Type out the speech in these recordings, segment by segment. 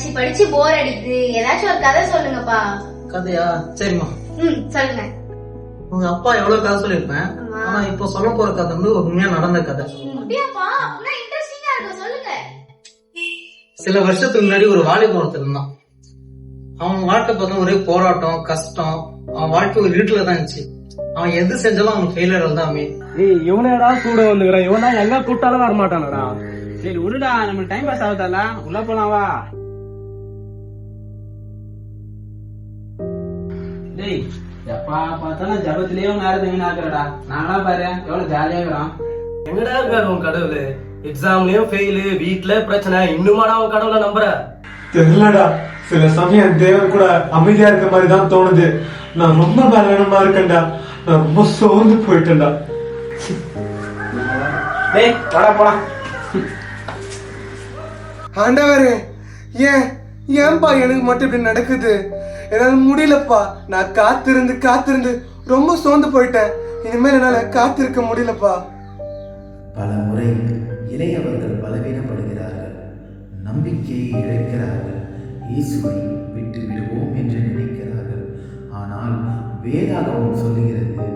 படிச்சு படிச்சு போர் அடிக்குது, ஏதாச்சும் ஒரு கதை சொல்லுங்கப்பா. கதையா? சரிம்மா. சொல்லுங்க. உங்க அப்பா எவ்வளவு கதை சொல்லிருப்பேன், ஆனா இப்ப சொல்ல போற கதை வந்து ஒரு உண்மையா நடந்த கதை. இன்ட்ரெஸ்டிங்கா இருக்கும், சொல்லுங்க. சில வருஷத்துக்கு முன்னாடி ஒரு வாலிபன் ஒருத்தர் இருந்தான். அவன் வாழ்க்கை பார்த்தா ஒரே போராட்டம், கஷ்டம். அவன் வாழ்க்கை ஒரு இருட்டுல தான் இருந்துச்சு. அவன் எது செஞ்சாலும் அவன் ஃபெயிலியர் தான் அமையும். இவனடா கூட வந்துக்கிறான், இவன் தான் எங்க கூப்பிட்டாலும் வர மாட்டானடா. சரி விடுடா, நம்ம டைம் பாஸ் ஆகுதா, உள்ள போலாம் வா. டேய், எப்பா பார்த்தாலும் ஜபத்திலேயே நேரத்தை வீணாக்குறடா. நாங்களாம் பாரு எவ்வளவு ஜாலியா இருக்கிறோம். எங்கடா இருக்காரு உன் கடவுள்? எக்ஸாம்லயும் ஃபெயிலு, வீட்டுல பிரச்சனை, இன்னுமாடா உன் கடவுளை நம்புற? தெரியலடா, சில சமயம் தேவன் கூட அமைதியா இருக்க மாதிரி தான் தோணுது. நான் ரொம்ப பலவீனமா இருக்கேன்டா, நான் ரொம்ப சோர்ந்து போயிட்டேன்டா. டேய் வாடா போலாம். ஆண்டவரே, ஏன்பா எனக்கு மட்டும் இப்படி நடக்குது? என்னால முடியலப்பா. நான் காத்திருந்து காத்திருந்து ரொம்ப சோர்ந்து போயிட்டேன். இனிமேல் என்னால காத்திருக்க முடியலப்பா. பல முறை இளையவர்கள் பலவீனப்படுகிறார்கள், நம்பிக்கையை இழக்கிறார்கள், இயேசுவை விட்டு விடுவோம் என்று நினைக்கிறார்கள். ஆனால் வேதாகமம் சொல்லுகிறது,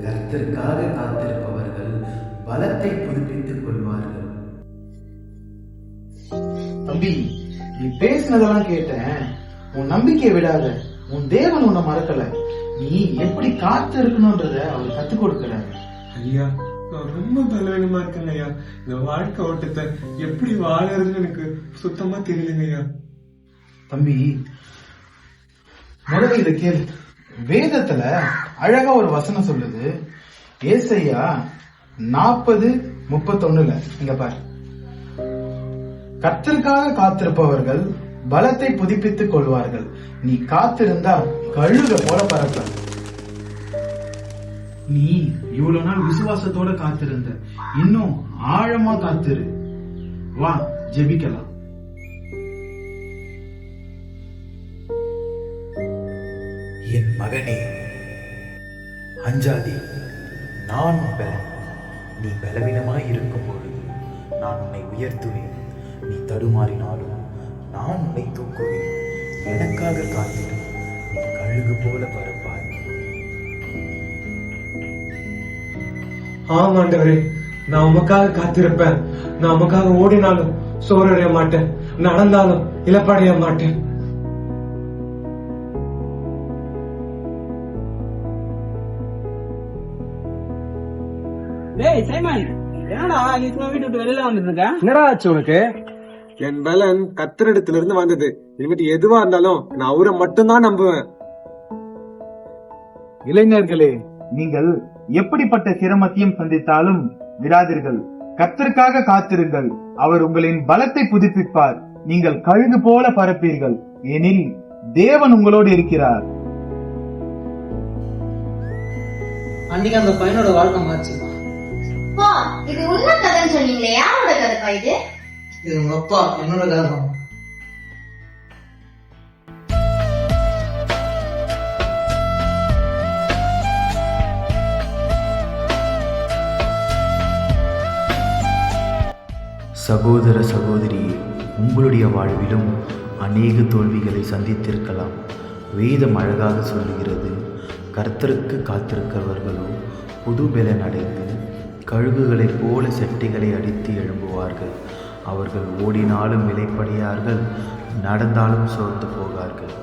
கர்த்தருக்காக காத்திருப்பவர்கள் பலத்தை புதுப்பித்துக் கொள்வார்கள். தம்பி, நீ பேசினதெல்லாம் கேட்டேன். உன் நம்பிக்கையை விடாத. உன் தேவன் உன்னை மறக்கல. நீ எப்படி காத்து இருக்கணும்ன்றத அவர் கத்துக் கொடுக்கிறாரு. ஐயா, நான் ரொம்ப பலவீனமா இருக்கேங்க ஐயா. இந்த வாழ்க்கை ஓட்டத்தை எப்படி வாழறதுன்னு எனக்கு சுத்தமா தெரியலங்க ஐயா. தம்பி, முதல்ல இத கேளு. வேதத்துல அழகா ஒரு வசனம் சொல்லுது. ஏசாயா 40:31 இங்க பாரு. கர்த்தருக்காக காத்திருப்பவர்கள் பலத்தை புதுப்பித்துக் கொள்வார்கள். நீ காத்திருந்தா கழுக போல பறப்ப. நீ இவ்வளவு நாள் விசுவாசத்தோட காத்திருந்த, இன்னும் ஆழமா காத்திரு. வா ஜெபிக்கலாம். என் மகனே, அஞ்சாதே, நான் உன் பலன். நீ பலவீனமாய் இருக்கும் பொழுது நான் உன்னை உயர்த்துவேன். நீ தடுமாறினாலும் நான் உன்னை தூக்குவேன். எனக்காக காத்திரு, நீ கழுகு போல பறப்பாய். ஆமாண்டவரே, நான் உமக்காக காத்திருப்பேன். நான் உமக்காக ஓடினாலும் சோர்வடைய மாட்டேன், நடந்தாலும் இழப்படைய மாட்டேன். டேய் சைமன், என்னடா நீ சும்மா வீட்டு விட்டு வெளியில வந்துட்டு இருக்க? என்னடா ஆச்சு உனக்கு? என் பலன் கர்த்தரிடத்துல இருந்து வந்தது. இனிமேட்டு எதுவா இருந்தாலும் நான் அவரை மட்டும்தான் நம்புவேன். இளைஞர்களே, நீங்கள் எப்படிப்பட்ட சிரமத்தையும் சந்தித்தாலும் விடாதீர்கள். கர்த்தருக்காக காத்திருங்கள். அவர் உங்களின் பலத்தை புதுப்பிப்பார். நீங்கள் கழுகு போல பறப்பீர்கள், எனில் தேவன் உங்களோடு இருக்கிறார். அன்னைக்கு அந்த பையனோட வாழ்க்கை மாறிச்சுமா. இது உண்மை கதைன்னு சொன்னீங்களே, யாரோட கதைப்பா இது? இது உங்க அப்பா, என்னோட கதை தான். சகோதர சகோதரியே, உங்களுடைய வாழ்விலும் அநேக தோல்விகளை சந்தித்திருக்கலாம். வேதம் அழகாக சொல்லுகிறது, கர்த்தருக்கு காத்திருக்கிறவர்களோ புது பலன் அடைந்து கழுகுகளைப் போல செட்டிகளை அடித்து எழும்புவார்கள். அவர்கள் ஓடினாலும் இளைப்படையார்கள், நடந்தாலும் சோர்ந்து போகார்கள்.